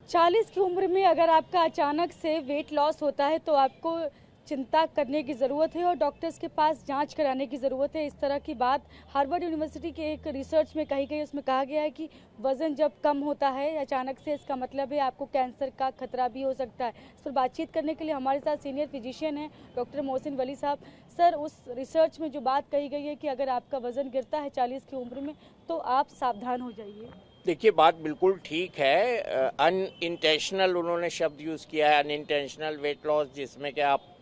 40 की उम्र में अगर आपका अचानक से वेट लॉस होता है तो आपको चिंता करने की ज़रूरत है और डॉक्टर्स के पास जांच कराने की ज़रूरत है। इस तरह की बात हार्वर्ड यूनिवर्सिटी के एक रिसर्च में कही गई। उसमें कहा गया है कि वज़न जब कम होता है अचानक से, इसका मतलब है आपको कैंसर का खतरा भी हो सकता है। इस पर बातचीत करने के लिए हमारे साथ सीनियर फिजिशियन हैं डॉक्टर मोहसिन वली साहब। सर, उस रिसर्च में जो बात कही गई है कि अगर आपका वज़न गिरता है 40 की उम्र में तो आप सावधान हो जाइए। देखिए, बात बिल्कुल ठीक है। अनइंटेंशनल उन्होंने शब्द यूज़ किया है, अनइंटेंशनल वेट लॉस, जिसमें कि आप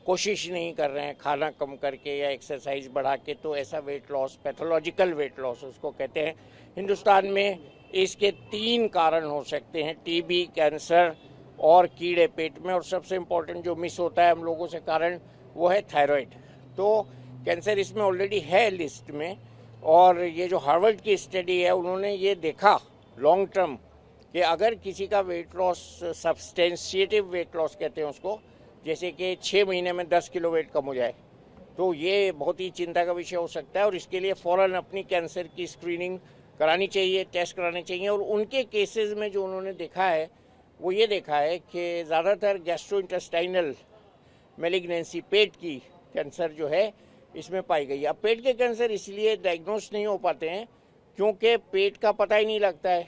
कोशिश नहीं कर रहे हैं खाना कम करके या एक्सरसाइज बढ़ा के, तो ऐसा weight loss pathological weight loss उसको कहते हैं। हिंदुस्तान में इसके 3 कारण हो सकते हैं: टीबी, कैंसर और कीड़े पेट में। और सबसे इम्पोर्टेंट जो मिस होता है हम लोगों से कारण, वो है थायराइड। तो कैंसर इसमें ऑलरेडी है लिस्ट में। और ये जो हार्वर्ड की स्टडी है, उन्होंने ये देखा लॉन्ग टर्म कि अगर किसी का वेट लॉस, सब्सटेंशिएटिव वेट लॉस कहते हैं उसको, जैसे कि 6 महीने में 10 किलो वेट कम हो जाए, तो ये बहुत ही चिंता का विषय हो सकता है। और इसके लिए फ़ौरन अपनी कैंसर की स्क्रीनिंग करानी चाहिए, टेस्ट कराने चाहिए। और उनके केसेस में जो उन्होंने देखा है, वो ये देखा है कि ज़्यादातर गैस्ट्रोइंटेस्टाइनल मैलिग्नेंसी, पेट की कैंसर जो है, इसमें पाई गई है। अब पेट के कैंसर इसलिए डायग्नोस नहीं हो पाते हैं क्योंकि पेट का पता ही नहीं लगता है।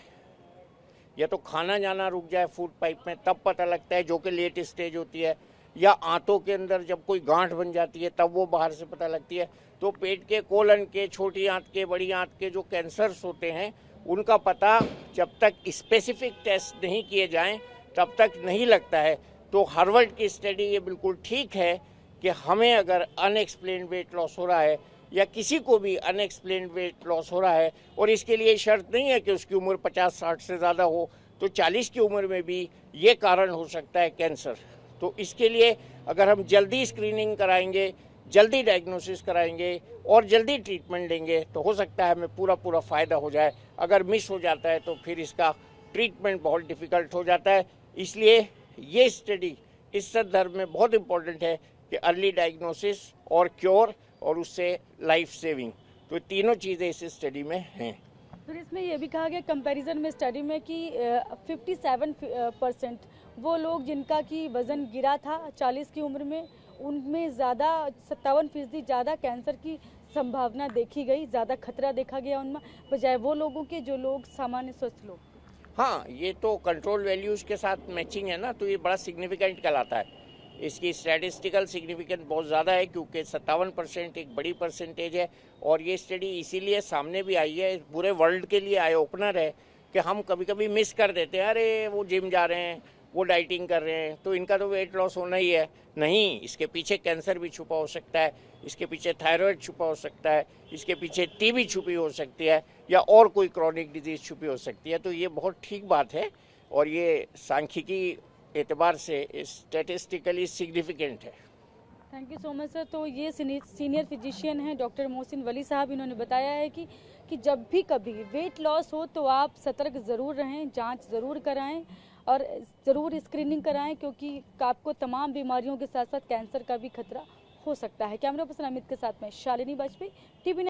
या तो खाना जाना रुक जाए फूड पाइप में, तब पता लगता है, जो कि लेट स्टेज होती है। या आंतों के अंदर जब कोई गांठ बन जाती है, तब वो बाहर से पता लगती है। तो पेट के, कोलन के, छोटी आंत के, बड़ी आंत के जो कैंसर्स होते हैं, उनका पता जब तक स्पेसिफिक टेस्ट नहीं किए जाएं, तब तक नहीं लगता है। तो हार्वर्ड की स्टडी ये बिल्कुल ठीक है कि हमें अगर अनएक्सप्लेन्ड वेट लॉस हो रहा है या किसी को भी अनएक्सप्लेन्ड वेट लॉस हो रहा है, और इसके लिए शर्त नहीं है कि उसकी उम्र 50-60 से ज़्यादा हो, तो 40 की उम्र में भी ये कारण हो सकता है कैंसर। तो इसके लिए अगर हम जल्दी स्क्रीनिंग कराएंगे, जल्दी डायग्नोसिस कराएंगे और जल्दी ट्रीटमेंट लेंगे, तो हो सकता है हमें पूरा फ़ायदा हो जाए। अगर मिस हो जाता है तो फिर इसका ट्रीटमेंट बहुत डिफ़िकल्ट हो जाता है। इसलिए ये स्टडी इस संदर्भ में बहुत इम्पोर्टेंट है कि अर्ली डायग्नोसिस और क्योर और उससे लाइफ सेविंग, तो तीनों चीज़ें इस स्टडी में हैं। फिर इसमें यह भी कहा गया कंपैरिजन में स्टडी में कि 57% वो लोग जिनका कि वज़न गिरा था 40 की उम्र में, उनमें ज़्यादा 57% ज़्यादा कैंसर की संभावना देखी गई, ज़्यादा खतरा देखा गया उनमें, बजाय वो लोगों के जो लोग सामान्य स्वस्थ लोग। हाँ, ये तो कंट्रोल वैल्यूज़ के साथ मैचिंग है ना, तो ये बड़ा सिग्निफिकेंट कहलाता है। इसकी स्टैटिस्टिकल सिग्निफिकेंस बहुत ज़्यादा है, क्योंकि 57% एक बड़ी परसेंटेज है। और ये स्टडी इसीलिए सामने भी आई है, पूरे वर्ल्ड के लिए आई ओपनर है कि हम कभी कभी मिस कर देते हैं, अरे वो जिम जा रहे हैं, वो डाइटिंग कर रहे हैं, तो इनका तो वेट लॉस होना ही है। नहीं, इसके पीछे कैंसर भी छुपा हो सकता है, इसके पीछे थायराइड छुपा हो सकता है, इसके पीछे टीबी छुपी हो सकती है, या और कोई क्रॉनिक डिजीज छुपी हो सकती है। तो ये बहुत ठीक बात है और ये सांख्यिकी एतबार से स्टैटिस्टिकली सिग्निफिकेंट है। Thank you so much sir. तो ये सीनियर फिजिशियन हैं डॉक्टर मोहसिन वली साहब। इन्होंने बताया है कि जब भी कभी वेट लॉस हो तो आप सतर्क ज़रूर रहें, जांच ज़रूर कराएं और ज़रूर स्क्रीनिंग कराएं, क्योंकि आपको तमाम बीमारियों के साथ साथ कैंसर का भी खतरा हो सकता है। कैमरा पर्सन अमित के साथ में शालिनी वाजपेयी, टीवी।